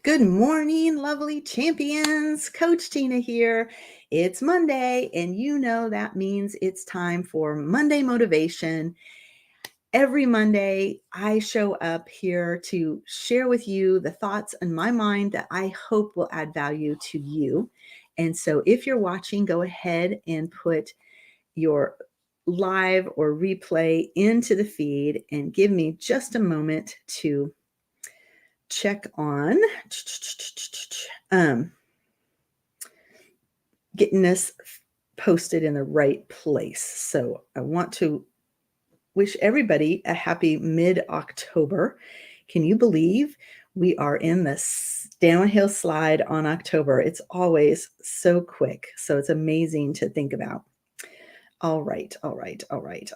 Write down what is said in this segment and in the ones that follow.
Good morning, lovely champions. Coach Tina here. It's Monday, and you know that means it's time for Monday Motivation. Every Monday, I show up here to share with you the thoughts in my mind that I hope will add value to you. And so, if you're watching, go ahead and put your live or replay into the feed and give me just a moment to check on getting this posted in the right place. So I want to wish everybody a happy mid-October. Can you believe we are in this downhill slide on October? It's always so quick. So it's amazing to think about. All right. I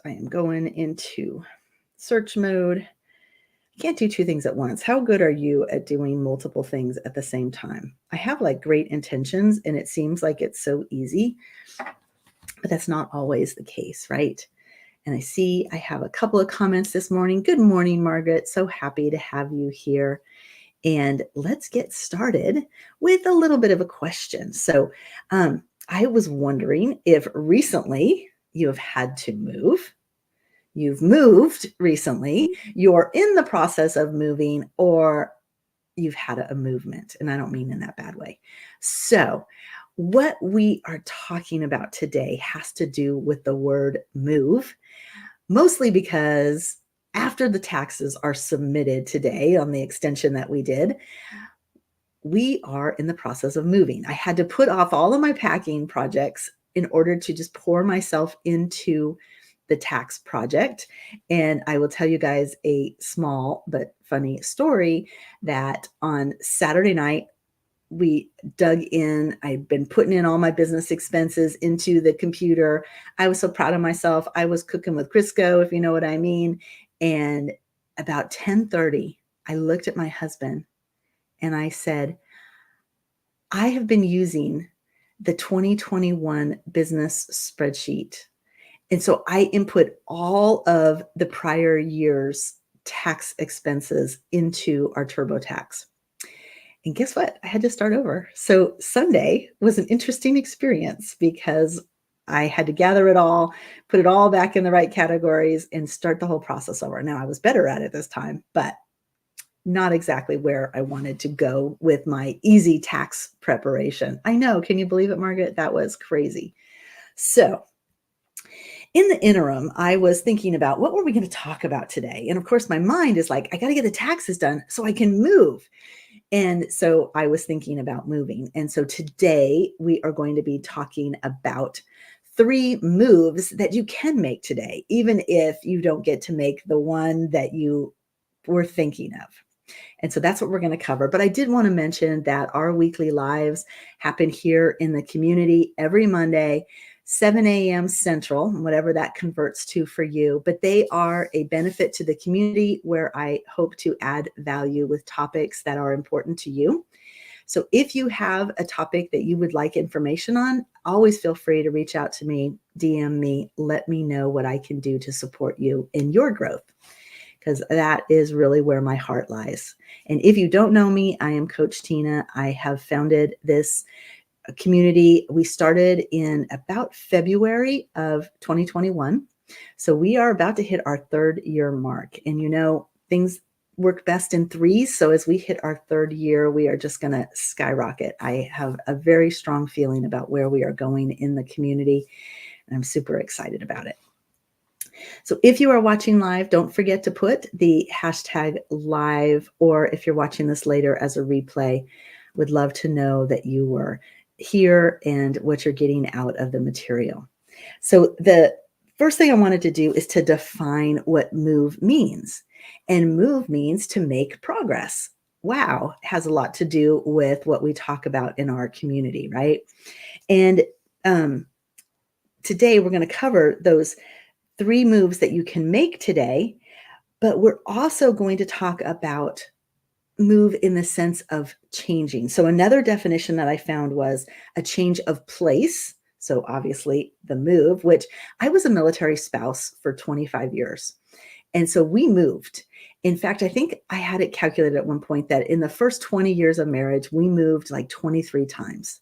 am going into search mode. Can't do two things at once. How good are you at doing multiple things at the same time? I have like great intentions and it seems like it's so easy, but that's not always the case, right? And I see I have a couple of comments this morning. Good morning, Margaret. So happy to have you here. And let's get started with a little bit of a question. So I was wondering if recently you have had to move. You've moved recently, you're in the process of moving, or you've had a movement. And I don't mean in that bad way. So, what we are talking about today has to do with the word move, mostly because after the taxes are submitted today on the extension that we did, we are in the process of moving. I had to put off all of my packing projects in order to just pour myself into the tax project. And I will tell you guys a small but funny story that on Saturday night, we dug in. I'd been putting in all my business expenses into the computer. I was so proud of myself. I was cooking with Crisco, if you know what I mean. And about 10:30, I looked at my husband and I said, I have been using the 2021 business spreadsheet. And so I input all of the prior year's tax expenses into our TurboTax. And guess what? I had to start over. So Sunday was an interesting experience because I had to gather it all, put it all back in the right categories, and start the whole process over. Now, I was better at it this time, but not exactly where I wanted to go with my easy tax preparation. I know. Can you believe it, Margaret? That was crazy. So in the interim, I was thinking about what were we going to talk about today? And of course, my mind is like, I got to get the taxes done so I can move. And so I was thinking about moving. And so today we are going to be talking about 3 moves that you can make today, even if you don't get to make the one that you were thinking of. And so that's what we're going to cover. But I did want to mention that our weekly lives happen here in the community every Monday, 7 a.m. Central, whatever that converts to for you. But they are a benefit to the community where I hope to add value with topics that are important to you. So if you have a topic that you would like information on, always feel free to reach out to me, DM me, let me know what I can do to support you in your growth, because that is really where my heart lies. And if you don't know me, I am Coach Tina. I have founded this community. We started in about February of 2021. So we are about to hit our 3rd year mark. And you know, things work best in 3s. So as we hit our 3rd year, we are just going to skyrocket. I have a very strong feeling about where we are going in the community, and I'm super excited about it. So if you are watching live, don't forget to put the hashtag live, or if you're watching this later as a replay, would love to know that you were here and what you're getting out of the material. So the first thing I wanted to do is to define what move means. And move means to make progress. Wow, it has a lot to do with what we talk about in our community, right? And today we're going to cover those 3 moves that you can make today, but we're also going to talk about move in the sense of changing. So another definition that I found was a change of place. So obviously the move, which I was a military spouse for 25 years. And so we moved. In fact, I think I had it calculated at one point that in the first 20 years of marriage, we moved like 23 times.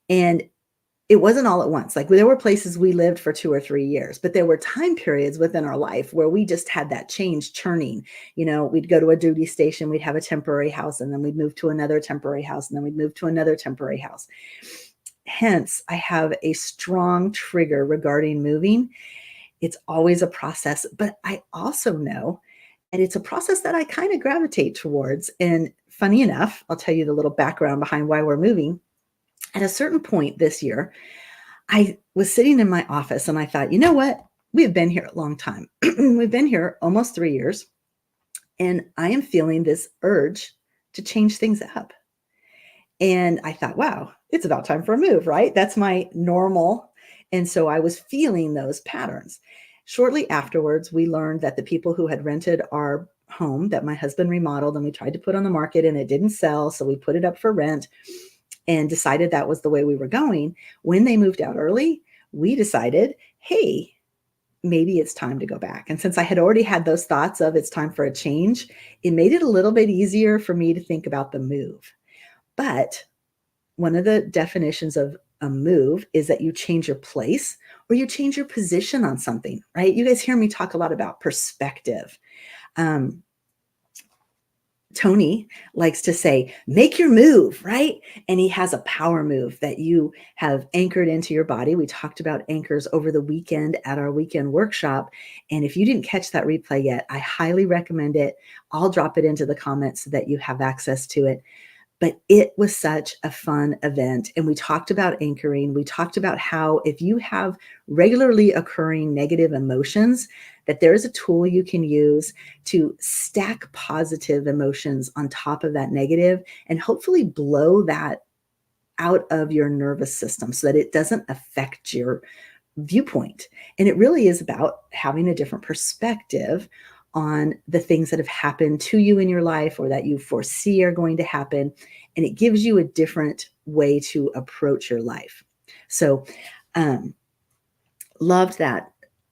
And it wasn't all at once. Like there were places we lived for 2 or 3 years, but there were time periods within our life where we just had that change churning. We'd go to a duty station, we'd have a temporary house, and then we'd move to another temporary house, and then we'd move to another temporary house. Hence, I have a strong trigger regarding moving. It's always a process, but I also know and it's a process that I kind of gravitate towards. And funny enough, I'll tell you the little background behind why we're moving. At a certain point this year, I was sitting in my office and I thought, you know what? We've been here a long time. We've been here almost 3 years. And I am feeling this urge to change things up. And I thought, wow, it's about time for a move, right? That's my normal. And so I was feeling those patterns. Shortly afterwards, we learned that the people who had rented our home that my husband remodeled and we tried to put on the market and it didn't sell. So we put it up for rent and decided that was the way we were going. When they moved out early, we decided, hey, maybe it's time to go back. And since I had already had those thoughts of it's time for a change, it made it a little bit easier for me to think about the move. But one of the definitions of a move is that you change your place or you change your position on something, right? You guys hear me talk a lot about perspective. Tony likes to say, make your move, right? And he has a power move that you have anchored into your body. We talked about anchors over the weekend at our weekend workshop. And if you didn't catch that replay yet, I highly recommend it. I'll drop it into the comments so that you have access to it. But it was such a fun event. And we talked about anchoring. We talked about how if you have regularly occurring negative emotions, that there is a tool you can use to stack positive emotions on top of that negative and hopefully blow that out of your nervous system so that it doesn't affect your viewpoint. And it really is about having a different perspective on the things that have happened to you in your life or that you foresee are going to happen. And it gives you a different way to approach your life. So loved that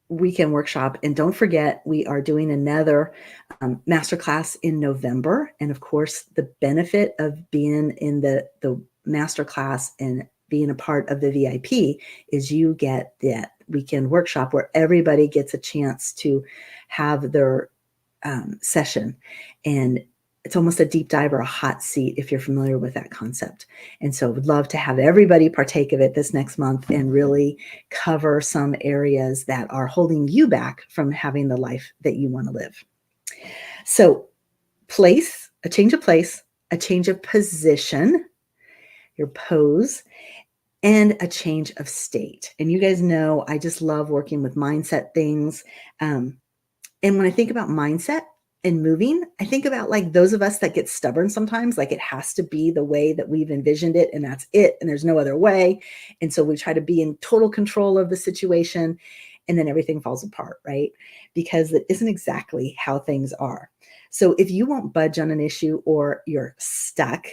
weekend workshop. And don't forget, we are doing another masterclass in November. And of course, the benefit of being in the masterclass and being a part of the VIP is you get that weekend workshop where everybody gets a chance to have their session. And it's almost a deep dive or a hot seat if you're familiar with that concept. And so would love to have everybody partake of it this next month and really cover some areas that are holding you back from having the life that you want to live. So a change of place, a change of position, your pose, and a change of state. And you guys know, I just love working with mindset things. And when I think about mindset and moving, I think about like those of us that get stubborn sometimes, like it has to be the way that we've envisioned it and that's it. And there's no other way. And so we try to be in total control of the situation and then everything falls apart, right? Because it isn't exactly how things are. So if you won't budge on an issue or you're stuck,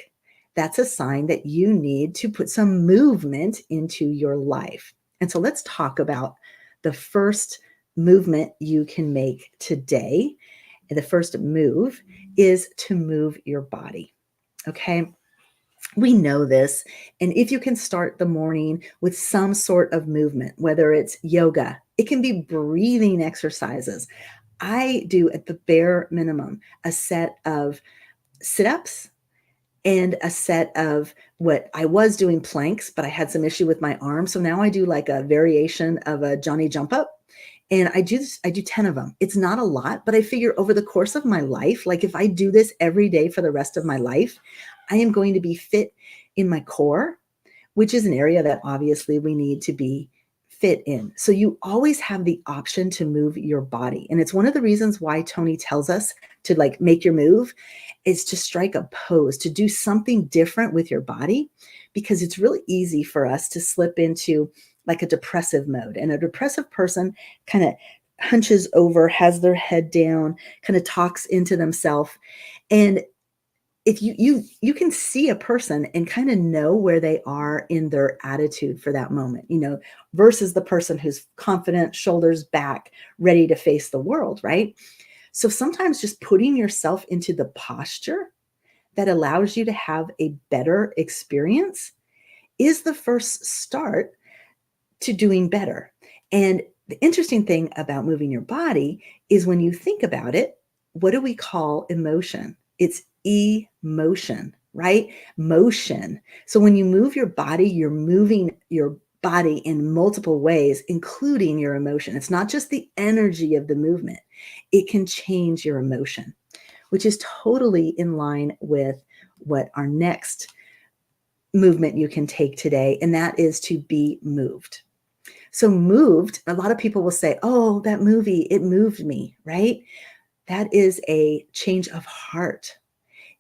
that's a sign that you need to put some movement into your life. And so let's talk about the first movement you can make today. And the first move is to move your body. Okay. We know this. And if you can start the morning with some sort of movement, whether it's yoga, it can be breathing exercises. I do at the bare minimum a set of sit-ups and a set of what I was doing planks, but I had some issue with my arm. So now I do like a variation of a Johnny jump up. And I do 10 of them. It's not a lot, but I figure over the course of my life, like if I do this every day for the rest of my life, I am going to be fit in my core, which is an area that obviously we need to be fit in. So you always have the option to move your body. And it's one of the reasons why Tony tells us to like make your move is to strike a pose, to do something different with your body, because it's really easy for us to slip into like a depressive mode. And a depressive person kind of hunches over, has their head down, kind of talks into themselves. And if you can see a person and kind of know where they are in their attitude for that moment, versus the person who's confident, shoulders back, ready to face the world, right? So sometimes just putting yourself into the posture that allows you to have a better experience is the first start to doing better. And the interesting thing about moving your body is when you think about it, what do we call emotion? It's emotion, right? Motion. So when you move your body, you're moving your body in multiple ways, including your emotion. It's not just the energy of the movement, it can change your emotion, which is totally in line with what our next movement you can take today, and that is to be moved. So moved, a lot of people will say, oh, that movie, it moved me, right? That is a change of heart.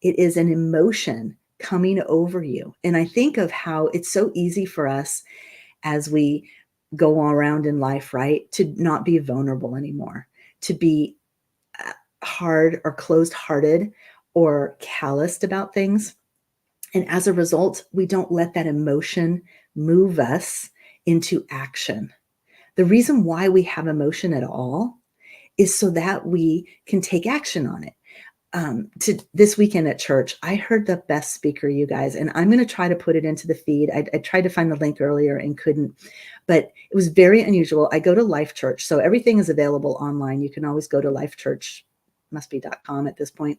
It is an emotion coming over you. And I think of how it's so easy for us as we go around in life, right? To not be vulnerable anymore, to be hard or closed hearted or calloused about things. And as a result, we don't let that emotion move us into action. The reason why we have emotion at all is so that we can take action on it. To this weekend at church, I heard the best speaker, you guys, and I'm going to try to put it into the feed. I tried to find the link earlier and couldn't, but it was very unusual. I go to Life Church, so everything is available online. You can always go to lifechurch, must be .com at this point.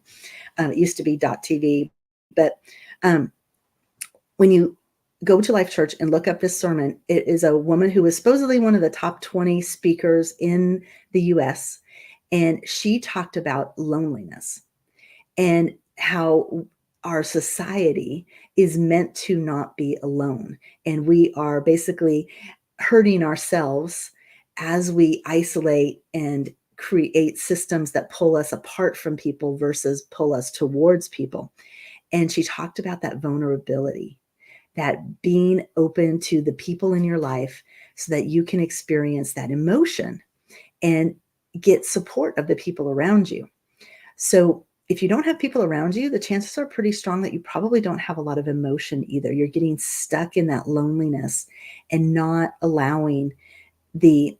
It used to be .tv, but when you go to Life Church and look up this sermon, it is a woman who is supposedly one of the top 20 speakers in the US. And she talked about loneliness and how our society is meant to not be alone. And we are basically hurting ourselves as we isolate and create systems that pull us apart from people versus pull us towards people. And she talked about that vulnerability, that being open to the people in your life so that you can experience that emotion and get support of the people around you. So if you don't have people around you, the chances are pretty strong that you probably don't have a lot of emotion either. You're getting stuck in that loneliness and not allowing the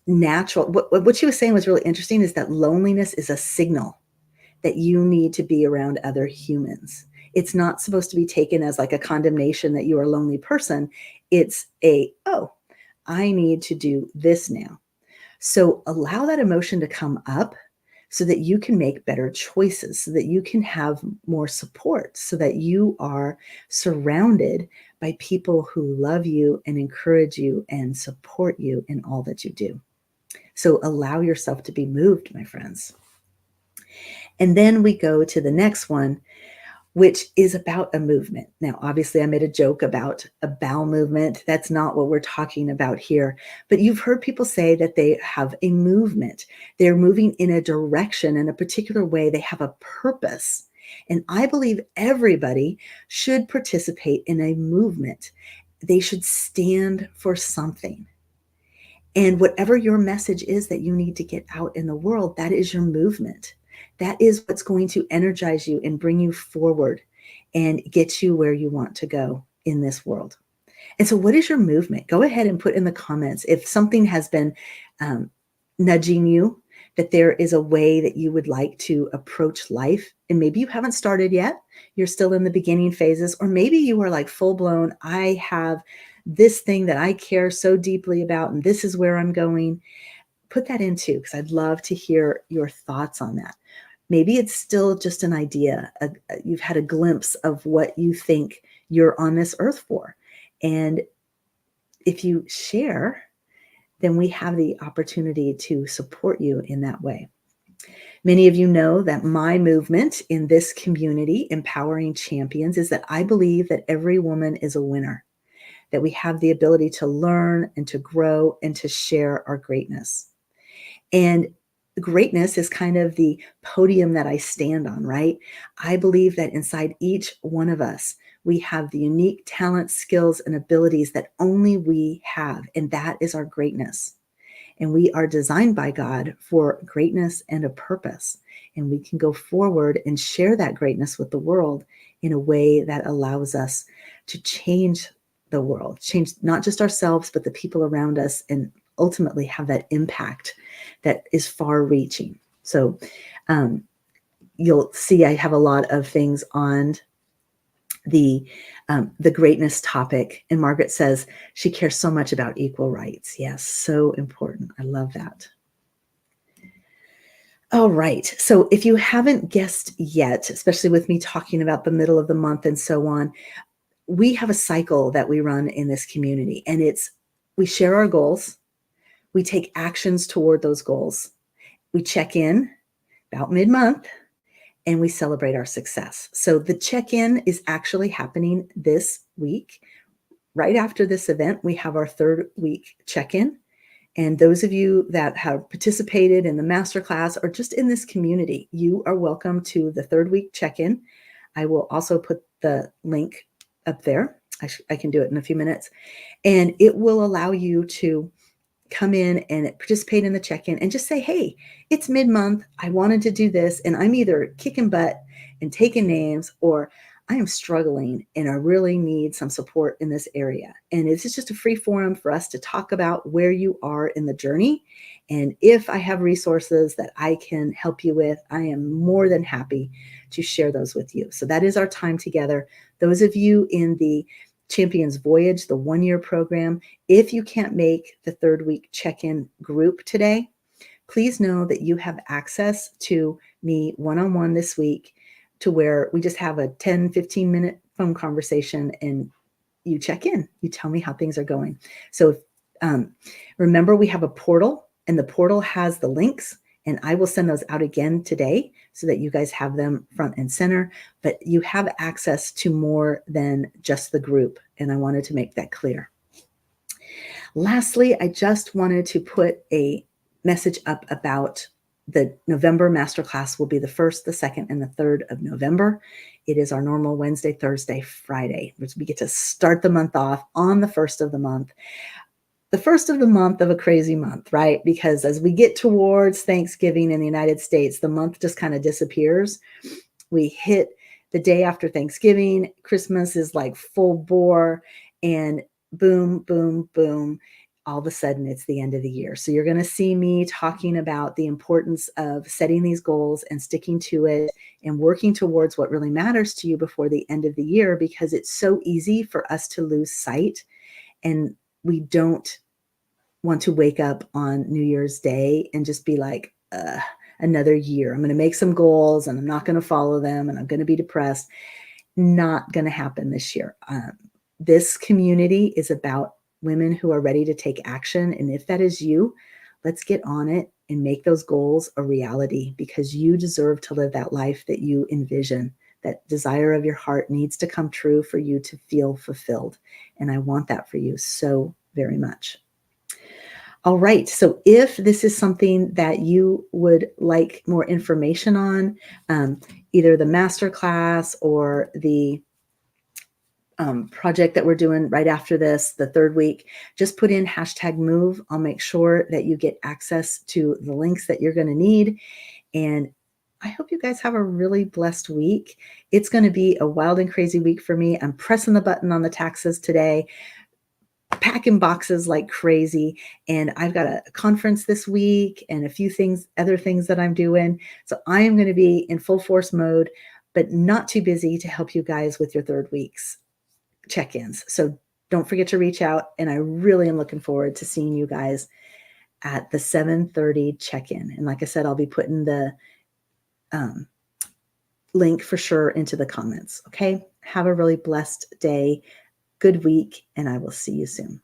natural, what she was saying was really interesting, is that loneliness is a signal that you need to be around other humans. It's not supposed to be taken as like a condemnation that you are a lonely person. It's oh, I need to do this now. So allow that emotion to come up so that you can make better choices, so that you can have more support, so that you are surrounded by people who love you and encourage you and support you in all that you do. So allow yourself to be moved, my friends. And then we go to the next one, which is about a movement. Now, obviously, I made a joke about a bowel movement. That's not what we're talking about here. But you've heard people say that they have a movement. They're moving in a direction in a particular way. They have a purpose. And I believe everybody should participate in a movement. They should stand for something. And whatever your message is that you need to get out in the world, that is your movement. That is what's going to energize you and bring you forward and get you where you want to go in this world. And so what is your movement? Go ahead and put in the comments if something has been nudging you, that there is a way that you would like to approach life. And maybe you haven't started yet. You're still in the beginning phases, or maybe you are like full blown, I have this thing that I care so deeply about, and this is where I'm going. Put that into, because I'd love to hear your thoughts on that. Maybe it's still just an idea. You've had a glimpse of what you think you're on this earth for. And if you share, then we have the opportunity to support you in that way. Many of you know that my movement in this community, Empowering Champions, is that I believe that every woman is a winner, that we have the ability to learn and to grow and to share our greatness. And greatness is kind of the podium that I stand on, right? I believe that inside each one of us, we have the unique talents, skills, and abilities that only we have, and that is our greatness. And we are designed by God for greatness and a purpose. And we can go forward and share that greatness with the world in a way that allows us to change the world, change not just ourselves, but the people around us, and ultimately have that impact that is far reaching. So You'll see I have a lot of things on the greatness topic. And Margaret says she cares so much about equal rights. Yes, so important. I love that. All right. So if you haven't guessed yet, especially with me talking about the middle of the month and so on, we have a cycle that we run in this community, and we share our goals. We take actions toward those goals. We check in about mid-month, and we celebrate our success. So the check-in is actually happening this week. Right after this event, we have our third week check-in. And those of you that have participated in the masterclass or just in this community, you are welcome to the third week check-in. I will also put the link up there. I can do it in a few minutes. And it will allow you to come in and participate in the check-in and just say, hey, it's mid-month. I wanted to do this, and I'm either kicking butt and taking names, or I am struggling and I really need some support in this area. And it's just a free forum for us to talk about where you are in the journey. And if I have resources that I can help you with, I am more than happy to share those with you. So that is our time together. Those of you in the Champions Voyage, the one-year program, if you can't make the third week check-in group today, please know that you have access to me one-on-one this week, to where we just have a 10, 15-minute phone conversation and you check in. You tell me how things are going. So remember, we have a portal, and the portal has the links, and I will send those out again today so that you guys have them front and center. But you have access to more than just the group, and I wanted to make that clear. Lastly, I just wanted to put a message up about the November masterclass. Will be the 1st, the 2nd, and the 3rd of November. It is our normal Wednesday, Thursday, Friday, which we get to start the month off on the 1st of the month. The 1st of the month of a crazy month, right? Because as we get towards Thanksgiving in the United States, the month just kind of disappears. We hit the day after Thanksgiving. Christmas is like full bore, and boom, boom, boom. All of a sudden, it's the end of the year. So you're going to see me talking about the importance of setting these goals and sticking to it and working towards what really matters to you before the end of the year, because it's so easy for us to lose sight, and we don't want to wake up on New Year's Day and just be like, another year. I'm going to make some goals and I'm not going to follow them, and I'm going to be depressed. Not going to happen this year. This community is about women who are ready to take action. And if that is you, let's get on it and make those goals a reality, because you deserve to live that life that you envision. That desire of your heart needs to come true for you to feel fulfilled. And I want that for you so very much. All right. So if this is something that you would like more information on, either the masterclass or the project that we're doing right after this, the third week, just put in #move. I'll make sure that you get access to the links that you're going to need. And I hope you guys have a really blessed week. It's going to be a wild and crazy week for me. I'm pressing the button on the taxes today, packing boxes like crazy. And I've got a conference this week and a few other things that I'm doing. So I am going to be in full force mode, but not too busy to help you guys with your third week's check-ins. So don't forget to reach out. And I really am looking forward to seeing you guys at the 7:30 check-in. And like I said, I'll be putting the link for sure into the comments. Okay. Have a really blessed day, good week, and I will see you soon.